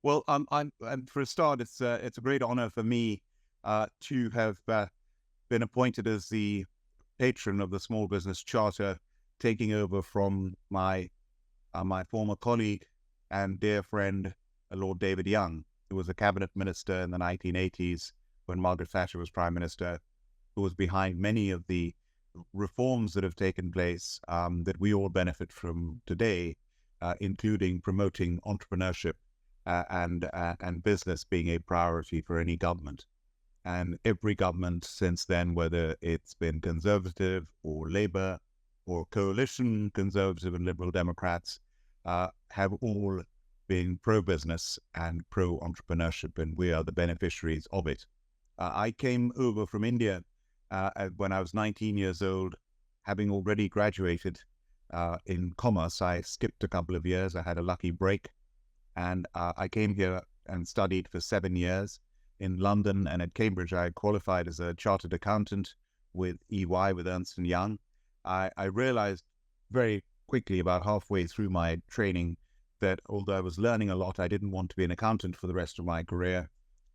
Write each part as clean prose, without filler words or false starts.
Well, for a start, it's a great honor for me to have been appointed as the patron of the Small Business Charter, taking over from my former colleague and dear friend, Lord David Young, who was a cabinet minister in the 1980s when Margaret Thatcher was prime minister, who was behind many of the reforms that have taken place that we all benefit from today, including promoting entrepreneurship and business being a priority for any government. And every government since then, whether it's been Conservative or Labour or coalition Conservative and Liberal Democrats, have all been pro-business and pro-entrepreneurship, and we are the beneficiaries of it. I came over from India when I was 19 years old, having already graduated in commerce. I skipped a couple of years. I had a lucky break. And I came here and studied for 7 years in London, and at Cambridge I qualified as a chartered accountant with EY, with Ernst & Young. I realized very quickly, about halfway through my training, that although I was learning a lot, I didn't want to be an accountant for the rest of my career.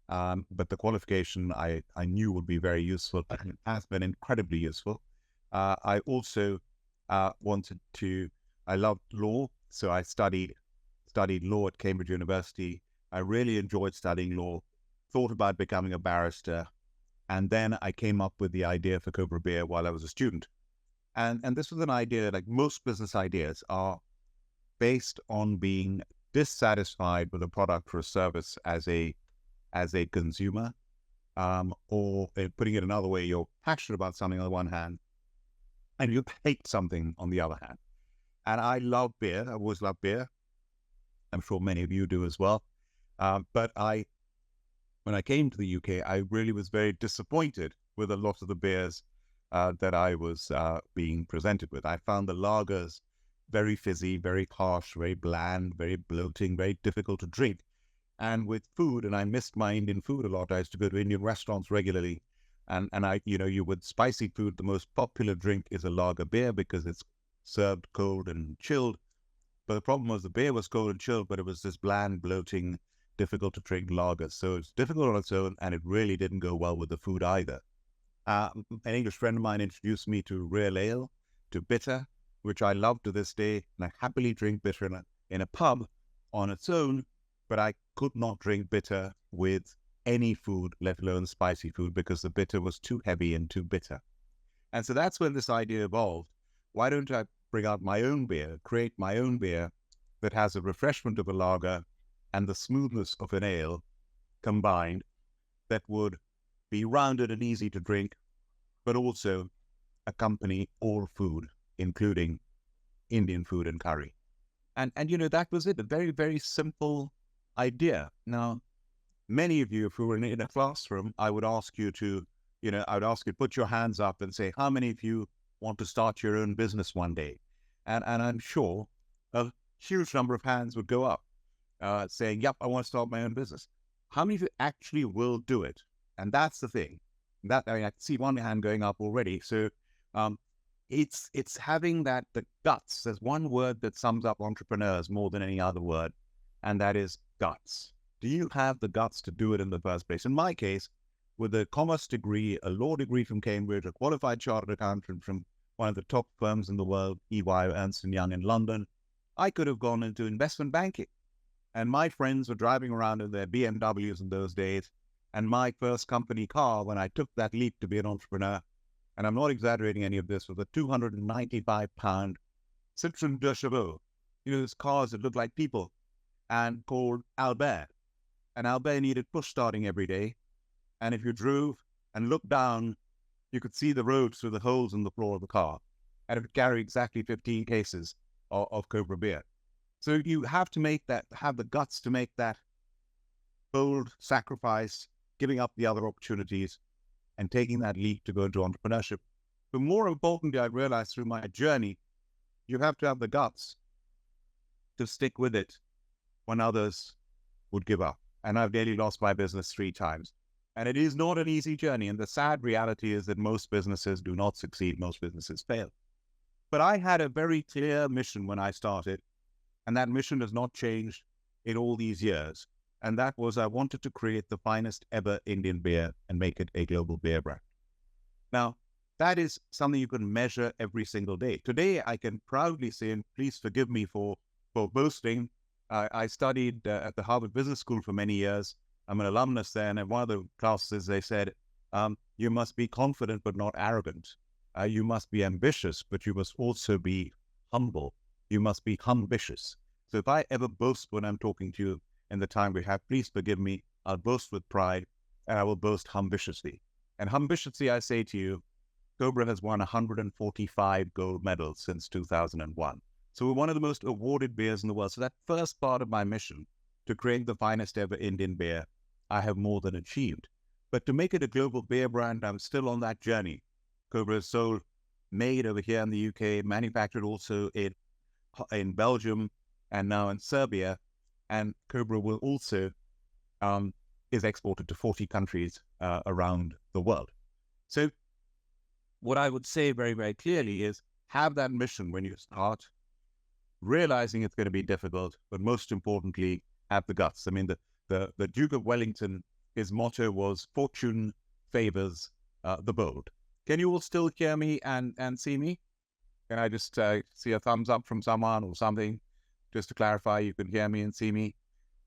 But the qualification I knew would be very useful, and it has been incredibly useful. I also I loved law, so I studied law at Cambridge University. I really enjoyed studying law, thought about becoming a barrister, and then I came up with the idea for Cobra Beer while I was a student. And this was an idea, like most business ideas, are based on being dissatisfied with a product or a service as a consumer, or putting it another way, you're passionate about something on the one hand, and you hate something on the other hand. And I love beer. I always loved beer. I'm sure many of you do as well. But when I came to the UK, I really was very disappointed with a lot of the beers that I was being presented with. I found the lagers very fizzy, very harsh, very bland, very bloating, very difficult to drink. And with food, and I missed my Indian food a lot. I used to go to Indian restaurants regularly, and you would spicy food. The most popular drink is a lager beer because it's served cold and chilled. But the problem was the beer was cold and chilled, but it was this bland, bloating, difficult to drink lager. So it's difficult on its own, and it really didn't go well with the food either. An English friend of mine introduced me to real ale, to bitter, which I love to this day, and I happily drink bitter in a pub on its own, but I could not drink bitter with any food, let alone spicy food, because the bitter was too heavy and too bitter. And so that's when this idea evolved. Why don't I bring out my own beer, create my own beer that has a refreshment of a lager and the smoothness of an ale combined, that would be rounded and easy to drink, but also accompany all food, including Indian food and curry. And that was it, a very, very simple idea. Now, many of you, if we were in a classroom, I would ask you to put your hands up and say, how many of you want to start your own business one day? And I'm sure a huge number of hands would go up saying, yep, I want to start my own business. How many of you actually will do it? And that's the thing. I can see one hand going up already. So it's having the guts. There's one word that sums up entrepreneurs more than any other word, and that is guts. Do you have the guts to do it in the first place? In my case, with a commerce degree, a law degree from Cambridge, a qualified chartered accountant from one of the top firms in the world, EY, Ernst & Young in London, I could have gone into investment banking. And my friends were driving around in their BMWs in those days. And my first company car, when I took that leap to be an entrepreneur, and I'm not exaggerating any of this, was a 295-pound Citroën de Chevaux. Those cars that look like people, and called Albert. And Albert needed push starting every day. And if you drove and looked down, you could see the road through the holes in the floor of the car. And it would carry exactly 15 cases of Cobra beer. So you have to have the guts to make that bold sacrifice, giving up the other opportunities and taking that leap to go into entrepreneurship. But more importantly, I realized through my journey, you have to have the guts to stick with it when others would give up. And I've nearly lost my business 3 times. And it is not an easy journey. And the sad reality is that most businesses do not succeed. Most businesses fail. But I had a very clear mission when I started. And that mission has not changed in all these years. And that was I wanted to create the finest ever Indian beer and make it a global beer brand. Now, that is something you can measure every single day. Today, I can proudly say, and please forgive me for boasting, I studied at the Harvard Business School for many years. I'm an alumnus there, and in one of the classes, they said, you must be confident but not arrogant. You must be ambitious, but you must also be humble. You must be humbitious. So if I ever boast when I'm talking to you in the time we have, please forgive me. I'll boast with pride, and I will boast humbitiously. And humbitiously, I say to you, Cobra has won 145 gold medals since 2001. So we're one of the most awarded beers in the world. So that first part of my mission, to create the finest ever Indian beer, I have more than achieved. But to make it a global beer brand, I'm still on that journey. Cobra is sold, made over here in the UK, manufactured also in Belgium and now in Serbia. And Cobra will also is exported to 40 countries around the world. So what I would say very, very clearly is have that mission when you start, realizing it's going to be difficult, but most importantly, have the guts. I mean, the Duke of Wellington, his motto was fortune favors the bold. Can you all still hear me and see me? Can I just see a thumbs up from someone or something? Just to clarify, you can hear me and see me.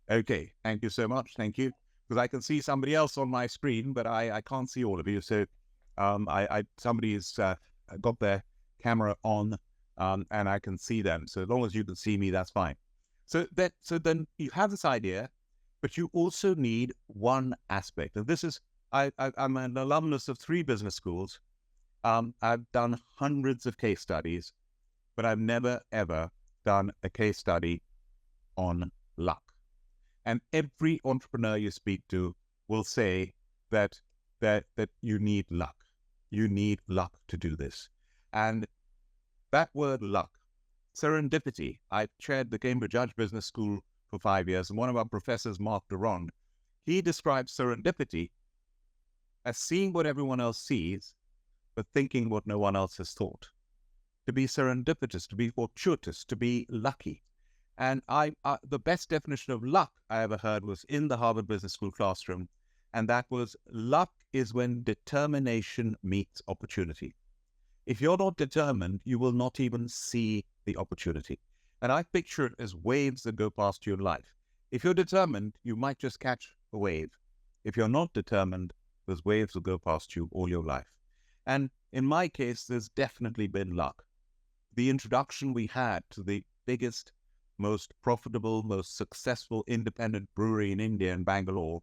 Okay, thank you so much. Thank you. Because I can see somebody else on my screen, but I can't see all of you. So somebody's got their camera on and I can see them. So as long as you can see me, that's fine. So then you have this idea, but you also need one aspect. And this is, I'm an alumnus of 3 business schools. I've done hundreds of case studies, but I've never, ever done a case study on luck. And every entrepreneur you speak to will say that you need luck. You need luck to do this. And that word luck, serendipity, I chaired the Cambridge Judge Business School for 5 years, and one of our professors, Mark Durand, he describes serendipity as seeing what everyone else sees, but thinking what no one else has thought. To be serendipitous, to be fortuitous, to be lucky. And the best definition of luck I ever heard was in the Harvard Business School classroom, and that was luck is when determination meets opportunity. If you're not determined, you will not even see the opportunity. And I picture it as waves that go past you in life. If you're determined, you might just catch a wave. If you're not determined, those waves will go past you all your life. And in my case, there's definitely been luck. The introduction we had to the biggest, most profitable, most successful independent brewery in India, in Bangalore,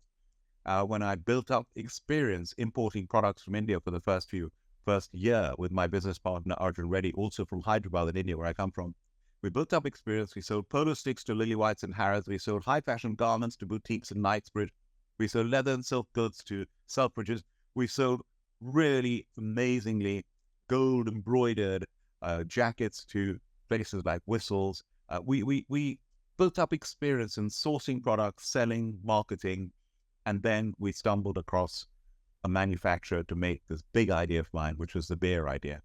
when I built up experience importing products from India for the first year with my business partner, Arjun Reddy, also from Hyderabad in India, where I come from. We built up experience. We sold polo sticks to Lily Whites and Harrods. We sold high fashion garments to boutiques in Knightsbridge. We sold leather and silk goods to Selfridges. We sold really amazingly gold embroidered jackets to places like Whistles. We built up experience in sourcing products, selling, marketing, and then we stumbled across a manufacturer to make this big idea of mine, which was the beer idea.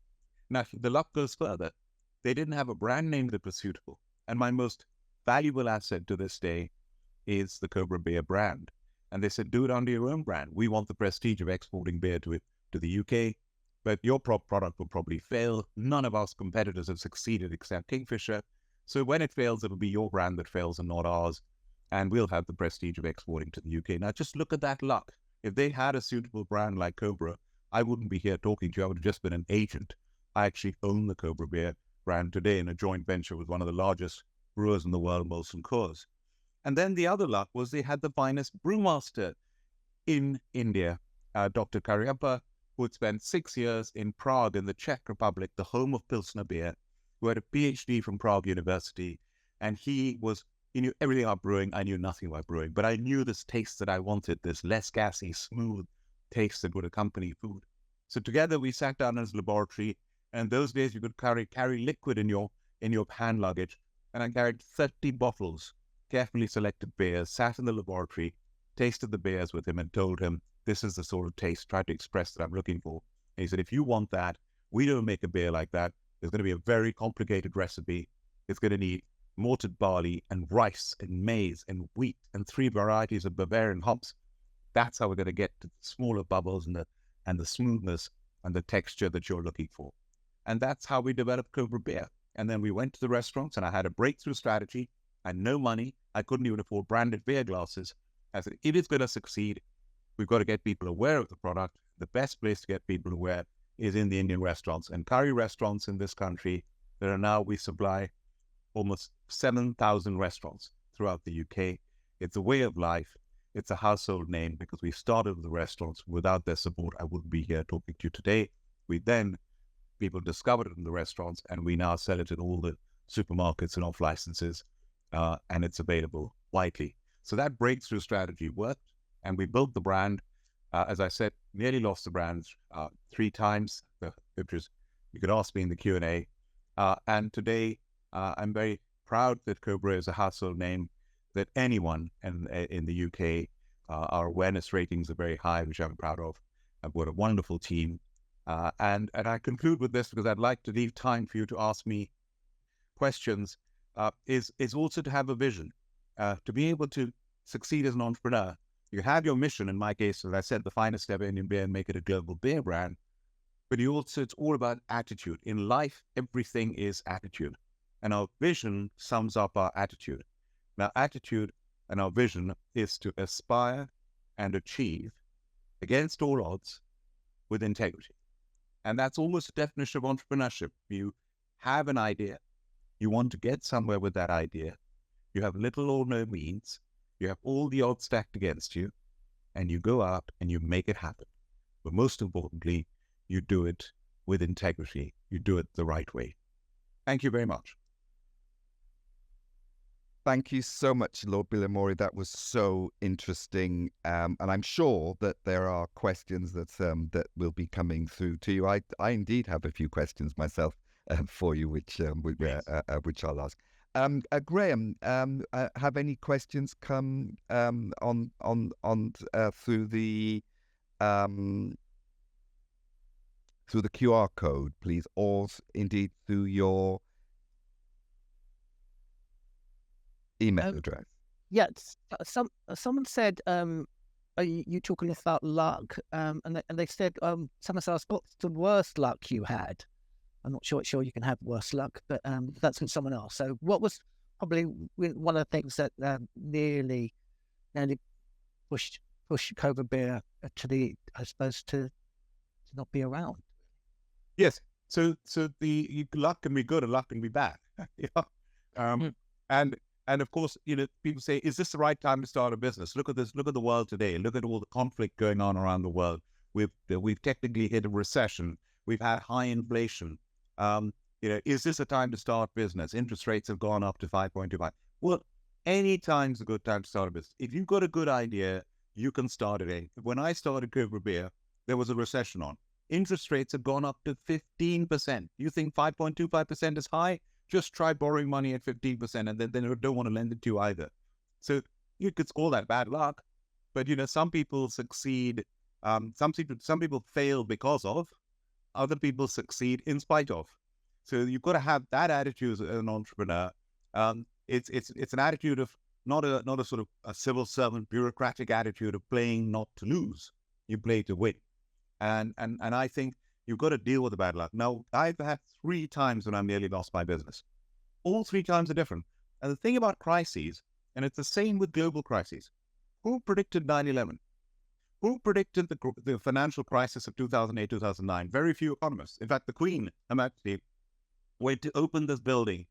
Now, the luck goes further. They didn't have a brand name that was suitable. And my most valuable asset to this day is the Cobra Beer brand. And they said, do it under your own brand. We want the prestige of exporting beer to the UK, but your product will probably fail. None of our competitors have succeeded except Kingfisher. So when it fails, it'll be your brand that fails and not ours. And we'll have the prestige of exporting to the UK. Now, just look at that luck. If they had a suitable brand like Cobra, I wouldn't be here talking to you. I would have just been an agent. I actually own the Cobra Beer brand today in a joint venture with one of the largest brewers in the world, Molson Coors. And then the other luck was they had the finest brewmaster in India, Dr. Karyappa, who had spent 6 years in Prague in the Czech Republic, the home of Pilsner beer, who had a PhD from Prague University. And he knew everything about brewing. I knew nothing about brewing, but I knew this taste that I wanted, this less gassy, smooth taste that would accompany food. So together we sat down in his laboratory, and those days you could carry liquid in your hand luggage. And I carried 30 bottles, carefully selected beers, sat in the laboratory, tasted the beers with him and told him, this is the sort of taste, tried to express that I'm looking for. And he said, if you want that, we don't make a beer like that. There's going to be a very complicated recipe. It's going to need malted barley and rice and maize and wheat and 3 varieties of Bavarian hops. That's how we're going to get to the smaller bubbles and the smoothness and the texture that you're looking for. And that's how we developed Cobra Beer. And then we went to the restaurants, and I had a breakthrough strategy. I had no money. I couldn't even afford branded beer glasses. I said, if it's going to succeed, we've got to get people aware of the product. The best place to get people aware is in the Indian restaurants and curry restaurants in this country. We supply almost 7,000 restaurants throughout the UK. It's a way of life. It's a household name because we started with the restaurants. Without their support, I wouldn't be here talking to you today. People discovered it in the restaurants, and we now sell it in all the supermarkets and off licenses, and it's available widely. So that breakthrough strategy worked, and we built the brand. As I said, nearly lost the brand 3 times, which is, you could ask me in the Q&A. And today, I'm very proud that Cobra is a household name, that anyone in the UK, our awareness ratings are very high, which I'm proud of. I've got a wonderful team. And I conclude with this because I'd like to leave time for you to ask me questions, is also to have a vision, to be able to succeed as an entrepreneur. You have your mission, in my case, as I said, the finest ever Indian beer and make it a global beer brand. But it's all about attitude. In life, everything is attitude. And our vision sums up our attitude. Now, attitude and our vision is to aspire and achieve against all odds with integrity. And that's almost a definition of entrepreneurship. You have an idea. You want to get somewhere with that idea. You have little or no means. You have all the odds stacked against you. And you go out and you make it happen. But most importantly, you do it with integrity. You do it the right way. Thank you very much. Thank you so much, Lord Bilimoria. That was so interesting, and I'm sure that there are questions that will be coming through to you. I indeed have a few questions myself for you, which I'll ask. Graham, have any questions come on through the QR code, please, or indeed through your email address? Yes. Someone said, are you talking about luck? And they said, someone asked, what's the worst luck you had? I'm not sure you can have worse luck, but that's from someone else. So what was probably one of the things that nearly pushed Cobra Beer to not be around? Yes. So the luck can be good and luck can be bad. And of course, people say, is this the right time to start a business? Look at this. Look at the world today. Look at all the conflict going on around the world. We've technically hit a recession. We've had high inflation. Is this a time to start business? Interest rates have gone up to 5.25. Well, any time's a good time to start a business. If you've got a good idea, you can start it. When I started Cobra Beer, there was a recession on. Interest rates have gone up to 15%. You think 5.25% is high? Just try borrowing money at 15%, and then they don't want to lend it to you either. So you could call that bad luck, but some people succeed. Some people fail because of. Other people succeed in spite of. So you've got to have that attitude as an entrepreneur. It's an attitude of not a sort of a civil servant bureaucratic attitude of playing not to lose. You play to win, and I think you've got to deal with the bad luck. Now, I've had 3 times when I nearly lost my business. All 3 times are different. And the thing about crises, and it's the same with global crises, who predicted 9/11? Who predicted the financial crisis of 2008, 2009? Very few economists. In fact, the Queen actually went to open this building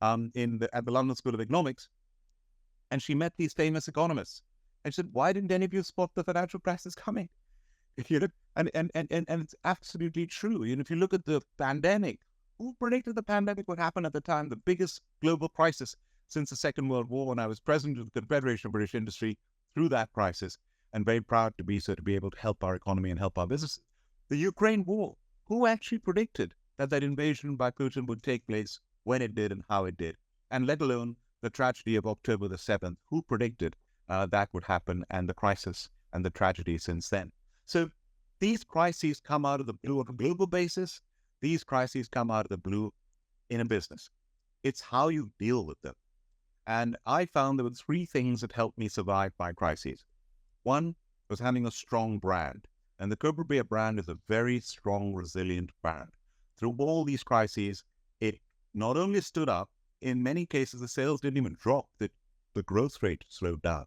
at the London School of Economics, and she met these famous economists. And she said, why didn't any of you spot the financial crisis coming? And it's absolutely true. If you look at the pandemic, who predicted the pandemic would happen at the time? The biggest global crisis since the Second World War, and I was president of the Confederation of British Industry through that crisis, and very proud to be able to help our economy and help our businesses. The Ukraine war, who actually predicted that invasion by Putin would take place when it did and how it did? And let alone the tragedy of October the 7th, who predicted that would happen, and the crisis and the tragedy since then? So these crises come out of the blue on a global basis. These crises come out of the blue in a business. It's how you deal with them. And I found there were three things that helped me survive my crises. One was having a strong brand. And the Cobra Beer brand is a very strong, resilient brand. Through all these crises, it not only stood up, in many cases, the sales didn't even drop. The growth rate slowed down.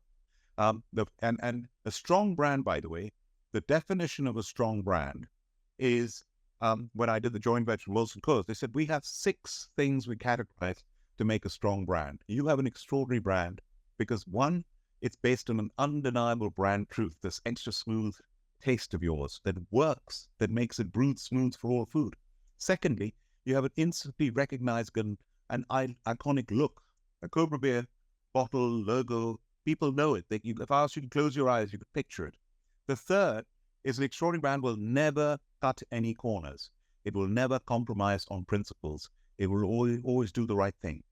And a strong brand, by the way, the definition of a strong brand is, when I did the joint venture with Wilson Coors, they said, we have 6 things we categorize to make a strong brand. You have an extraordinary brand because, one, it's based on an undeniable brand truth, this extra smooth taste of yours that works, that makes it brewed smooth for all food. Secondly, you have an instantly recognizable and iconic look. A Cobra Beer bottle, logo, people know it. If I asked you to close your eyes, you could picture it. The third is an extraordinary brand will never cut any corners. It will never compromise on principles. It will always do the right thing.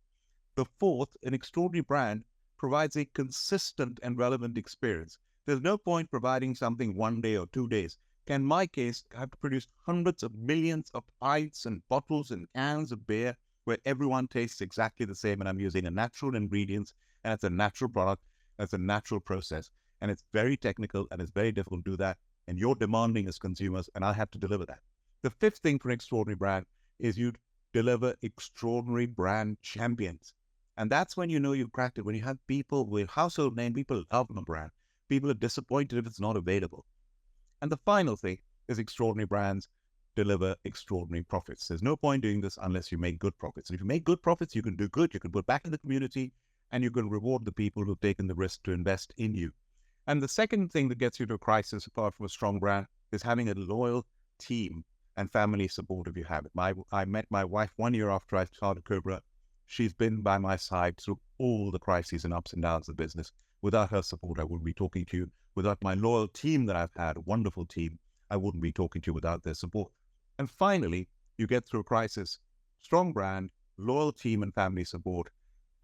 The fourth, an extraordinary brand provides a consistent and relevant experience. There's no point providing something 1 day or 2 days. In my case, I have to produce hundreds of millions of pints and bottles and cans of beer where everyone tastes exactly the same, and I'm using a natural ingredients, and it's a natural product, it's a natural process, and it's very technical, and it's very difficult to do that, and you're demanding as consumers, and I have to deliver that. The fifth thing for an extraordinary brand is you deliver extraordinary brand champions. And that's when you know you've cracked it, when you have people with household name, people love the brand. People are disappointed if it's not available. And the final thing is extraordinary brands deliver extraordinary profits. There's no point doing this unless you make good profits. And if you make good profits, you can do good, you can put back in the community, and you can reward the people who've taken the risk to invest in you. And the second thing that gets you to a crisis, apart from a strong brand, is having a loyal team and family support if you have it. I met my wife 1 year after I started Cobra. She's been by my side through all the crises and ups and downs of business. Without her support, I wouldn't be talking to you. Without my loyal team that I've had, a wonderful team, I wouldn't be talking to you without their support. And finally, you get through a crisis, strong brand, loyal team and family support,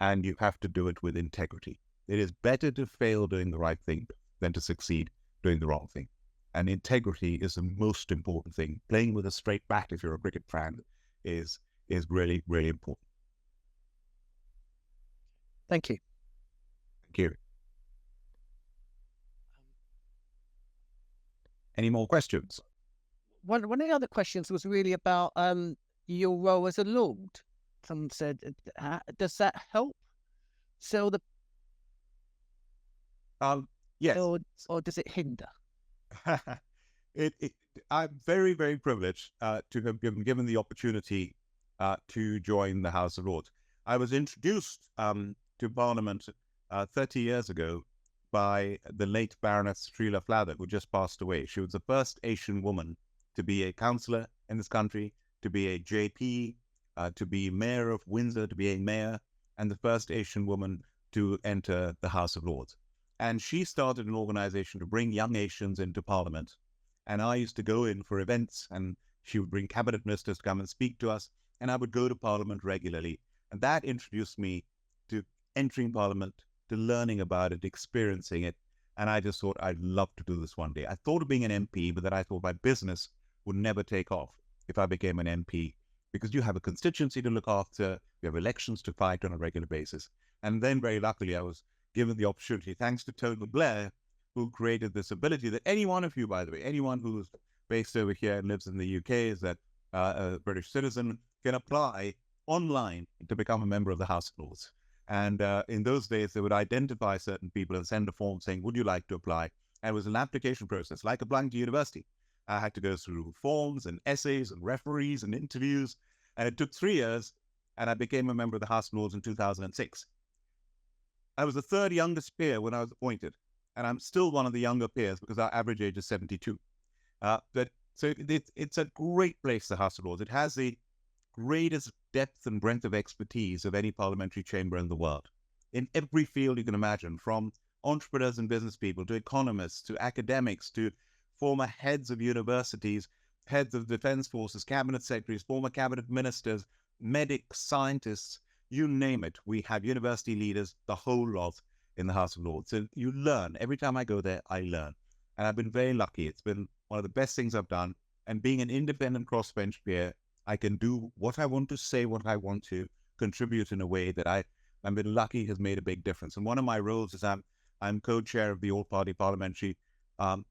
and you have to do it with integrity. It is better to fail doing the right thing than to succeed doing the wrong thing. And integrity is the most important thing. Playing with a straight bat, if you're a cricket fan, is really, really important. Thank you. Thank you. Any more questions? One of the other questions was really about your role as a lord. Someone said, does that help sell the yes, or does it hinder? I'm very, very privileged to have been given the opportunity to join the House of Lords. I was introduced to Parliament 30 years ago by the late Baroness Srila Flather, who just passed away. She was the first Asian woman to be a councillor in this country, to be a JP, to be mayor of Windsor, to be a mayor, and the first Asian woman to enter the House of Lords. And she started an organization to bring young Asians into Parliament. And I used to go in for events, and she would bring cabinet ministers to come and speak to us, and I would go to Parliament regularly. And that introduced me to entering Parliament, to learning about it, experiencing it. And I just thought I'd love to do this one day. I thought of being an MP, but then I thought my business would never take off if I became an MP, because you have a constituency to look after, you have elections to fight on a regular basis. And then very luckily I was given the opportunity, thanks to Tony Blair, who created this ability that any one of you, by the way, anyone who's based over here and lives in the UK, is that a British citizen, can apply online to become a member of the House of Lords. And in those days, they would identify certain people and send a form saying, would you like to apply? And it was an application process, like applying to university. I had to go through forms and essays and referees and interviews. And it took 3 years, and I became a member of the House of Lords in 2006. I was the third youngest peer when I was appointed, and I'm still one of the younger peers because our average age is 72. So it's a great place, the House of Lords. It has the greatest depth and breadth of expertise of any parliamentary chamber in the world. In every field you can imagine, from entrepreneurs and business people to economists to academics to former heads of universities, heads of defense forces, cabinet secretaries, former cabinet ministers, medics, scientists, you name it. We have university leaders, the whole lot in the House of Lords. So you learn. Every time I go there, I learn. And I've been very lucky. It's been one of the best things I've done. And being an independent crossbench peer, I can do what I want to say, what I want to, contribute in a way that I've been lucky has made a big difference. And one of my roles is I'm co-chair of the all-party parliamentary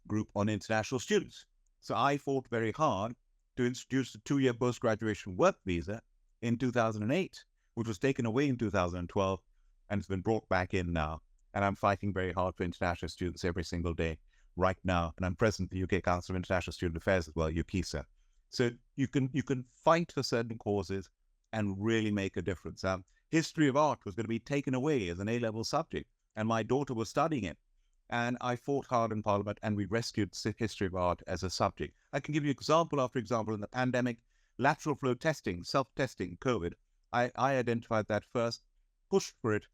group on international students. So I fought very hard to introduce the 2-year post-graduation work visa in 2008, which was taken away in 2012, and it's been brought back in now. And I'm fighting very hard for international students every single day right now. And I'm president of the UK Council of International Student Affairs as well, UKISA. So you can fight for certain causes and really make a difference. History of art was going to be taken away as an A-level subject, and my daughter was studying it. And I fought hard in Parliament, and we rescued history of art as a subject. I can give you example after example. In the pandemic, lateral flow testing, self-testing, COVID, I identified that first, pushed for it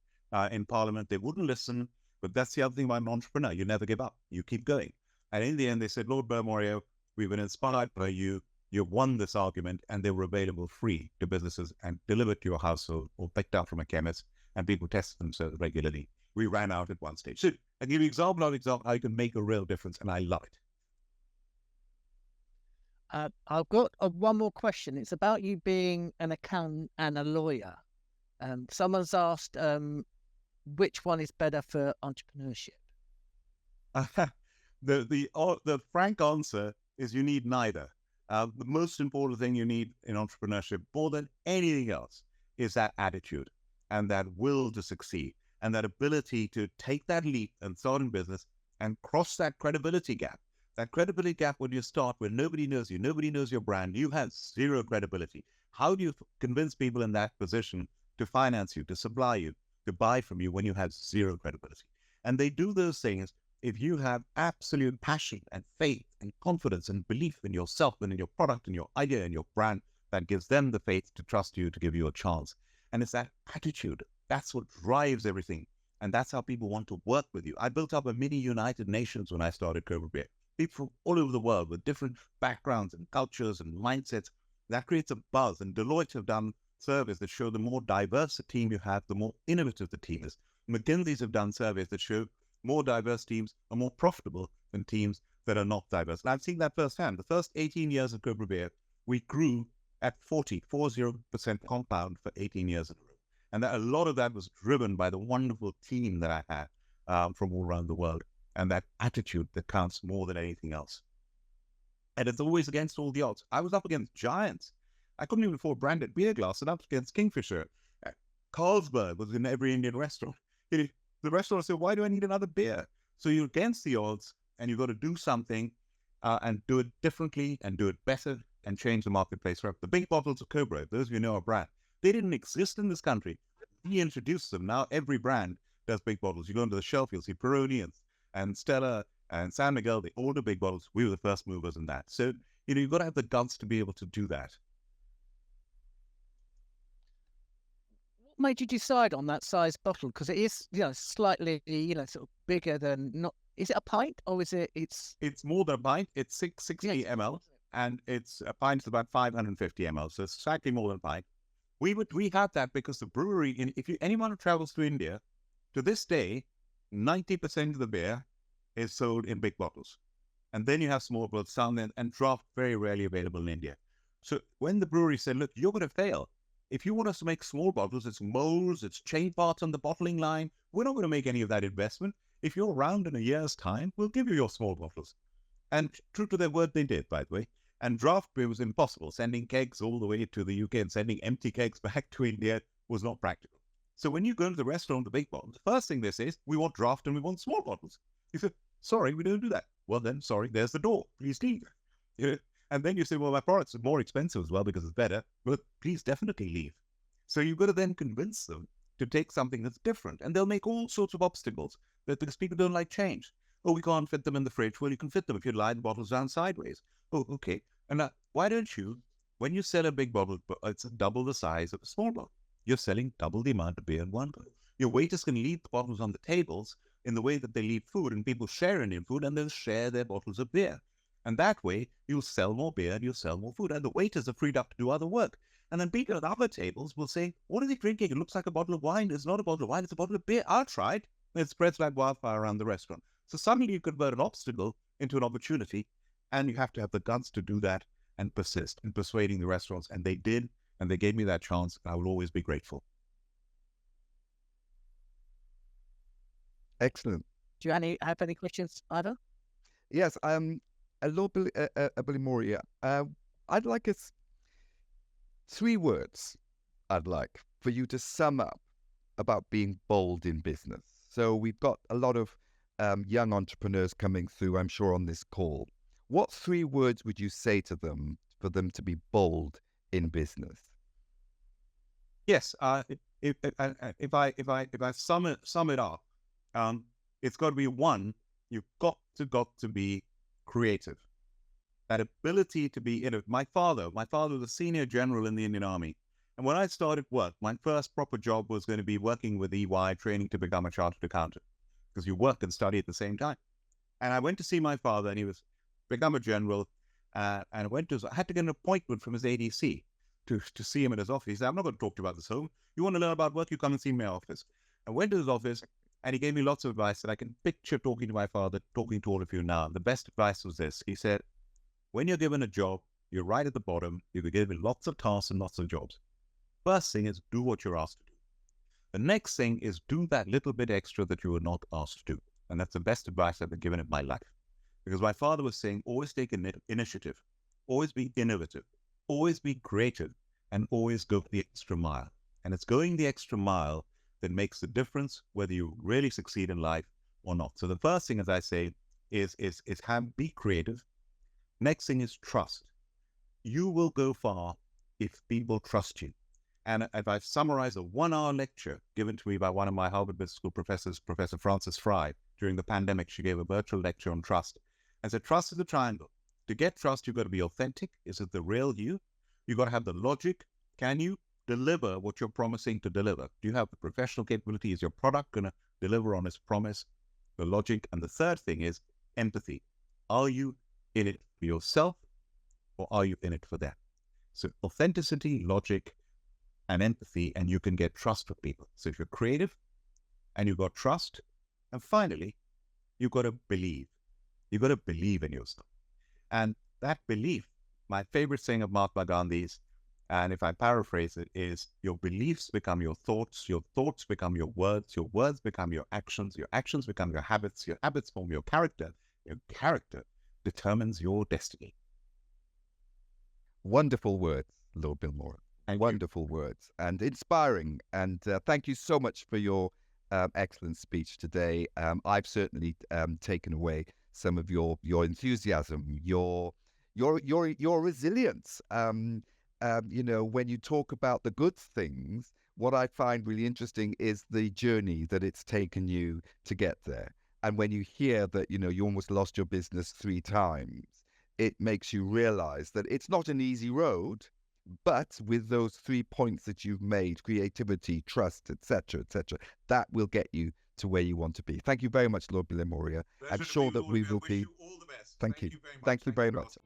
in Parliament. They wouldn't listen, but that's the other thing about an entrepreneur. You never give up. You keep going. And in the end, they said, Lord Bilimoria, we've been inspired by you. You've won this argument, and they were available free to businesses and delivered to your household or picked up from a chemist, and people tested themselves regularly. We ran out at one stage. So I give you example after example how you can make a real difference, and I love it. I've got one more question. It's about you being an accountant and a lawyer. Someone's asked which one is better for entrepreneurship. The frank answer is you need neither. The most important thing you need in entrepreneurship, more than anything else, is that attitude and that will to succeed and that ability to take that leap and start in business and cross that credibility gap. That credibility gap when you start, when nobody knows you, nobody knows your brand, you have zero credibility. How do you convince people in that position to finance you, to supply you, to buy from you when you have zero credibility? And they do those things if you have absolute passion and faith and confidence and belief in yourself and in your product and your idea and your brand, that gives them the faith to trust you, to give you a chance. And it's that attitude. That's what drives everything. And that's how people want to work with you. I built up a mini United Nations when I started Cobra Beer. People from all over the world with different backgrounds and cultures and mindsets. That creates a buzz. And Deloitte have done surveys that show the more diverse a team you have, the more innovative the team is. McKinsey's have done surveys that show more diverse teams are more profitable than teams that are not diverse. And I've seen that firsthand. The first 18 years of Cobra Beer, we grew at 40% compound for 18 years in a row. And that, a lot of that was driven by the wonderful team that I had from all around the world, and that attitude that counts more than anything else. And it's always against all the odds. I was up against giants. I couldn't even afford branded beer glass, and up against Kingfisher. Carlsberg was in every Indian restaurant. The restaurant said, why do I need another beer? So you're against the odds, and you've got to do something and do it differently and do it better and change the marketplace forever. The big bottles of Cobra, those of you know our brand, they didn't exist in this country. We introduced them. Now every brand does big bottles. You go into the shelf, you'll see Peroni and Stella and San Miguel. They all do big bottles. We were the first movers in that. So, you've got to have the guts to be able to do that. What made you decide on that size bottle? Because it is, slightly, sort of bigger than not. Is it a pint or is it? It's more than a pint. It's 660 ml, and it's a pint is about 550 ml. So it's slightly more than a pint. We had that because the brewery, anyone who travels to India, to this day, 90% of the beer is sold in big bottles. And then you have small bottles, some and draft very rarely available in India. So when the brewery said, look, you're going to fail. If you want us to make small bottles, it's molds, it's chain parts on the bottling line. We're not going to make any of that investment. If you're around in a year's time, we'll give you your small bottles. And true to their word, they did, by the way. And draft beer was impossible. Sending kegs all the way to the UK and sending empty kegs back to India was not practical. So when you go to the restaurant, the big bottles, the first thing they say is, we want draft and we want small bottles. You say, sorry, we don't do that. Well then, sorry, there's the door. Please leave. And then you say, well, my products are more expensive as well because it's better, but please definitely leave. So you've got to then convince them to take something that's different. And they'll make all sorts of obstacles because people don't like change. Oh, we can't fit them in the fridge. Well, you can fit them if you lie the bottles down sideways. Oh, okay. And why don't you, when you sell a big bottle, it's double the size of a small bottle. You're selling double the amount of beer in one bottle. Your waiters can leave the bottles on the tables in the way that they leave food, and people share Indian food, and they'll share their bottles of beer. And that way, you'll sell more beer and you'll sell more food, and the waiters are freed up to do other work. And then people at other tables will say, what are they drinking? It looks like a bottle of wine. It's not a bottle of wine, it's a bottle of beer. I'll try it. And it spreads like wildfire around the restaurant. So suddenly you convert an obstacle into an opportunity, and you have to have the guts to do that and persist in persuading the restaurants. And they did, and they gave me that chance. And I will always be grateful. Excellent. Do you have any questions, Ivor? Yes, Lord Bilimoria, I'd like three words I'd like for you to sum up about being bold in business. So we've got a lot of young entrepreneurs coming through, I'm sure, on this call. What three words would you say to them for them to be bold in business? Yes, if I sum it up, it's got to be one. You've got to be creative. That ability to be innovative. My father was a senior general in the Indian Army, and when I started work, my first proper job was going to be working with EY, training to become a chartered accountant, because you work and study at the same time. And I went to see my father, and he was become a general, and I had to get an appointment from his ADC to see him at his office. He said, "I'm not going to talk to you about this home. You want to learn about work, you come and see my office." I went to his office, and he gave me lots of advice that I can picture talking to my father, talking to all of you now. The best advice was this. He said, when you're given a job, you're right at the bottom. You're given lots of tasks and lots of jobs. First thing is do what you're asked to do. The next thing is do that little bit extra that you were not asked to do. And that's the best advice I've been given in my life. Because my father was saying, always take initiative, always be innovative, always be creative, and always go the extra mile. And it's going the extra mile that makes the difference whether you really succeed in life or not. So the first thing, as I say, is be creative. Next thing is trust. You will go far if people trust you. And if I summarize a 1-hour lecture given to me by one of my Harvard Business School professors, Professor Frances Fry, during the pandemic, she gave a virtual lecture on trust. And said, trust is the triangle. To get trust, you've got to be authentic. Is it the real you? You've got to have the logic. Can you deliver what you're promising to deliver? Do you have the professional capability? Is your product going to deliver on its promise? The logic. And the third thing is empathy. Are you in it for yourself, or are you in it for them? So authenticity, logic, and empathy, and you can get trust with people. So if you're creative and you've got trust, and finally, you've got to believe. You've got to believe in yourself. And that belief, my favorite saying of Mahatma Gandhi's, and if I paraphrase it, is your beliefs become your thoughts become your words become your actions become your habits form your character determines your destiny. Wonderful words, Lord Bilimoria. Wonderful words and inspiring. And thank you so much for your excellent speech today. I've certainly taken away some of your enthusiasm, your resilience. When you talk about the good things, what I find really interesting is the journey that it's taken you to get there. And when you hear that, you almost lost your business 3 times, it makes you realize that it's not an easy road, but with those 3 points that you've made, creativity, trust, etc., that will get you to where you want to be. Thank you very much, Lord Bilimoria. I'm sure that we will be. All the best. Thank you. Very much. Thank you very much.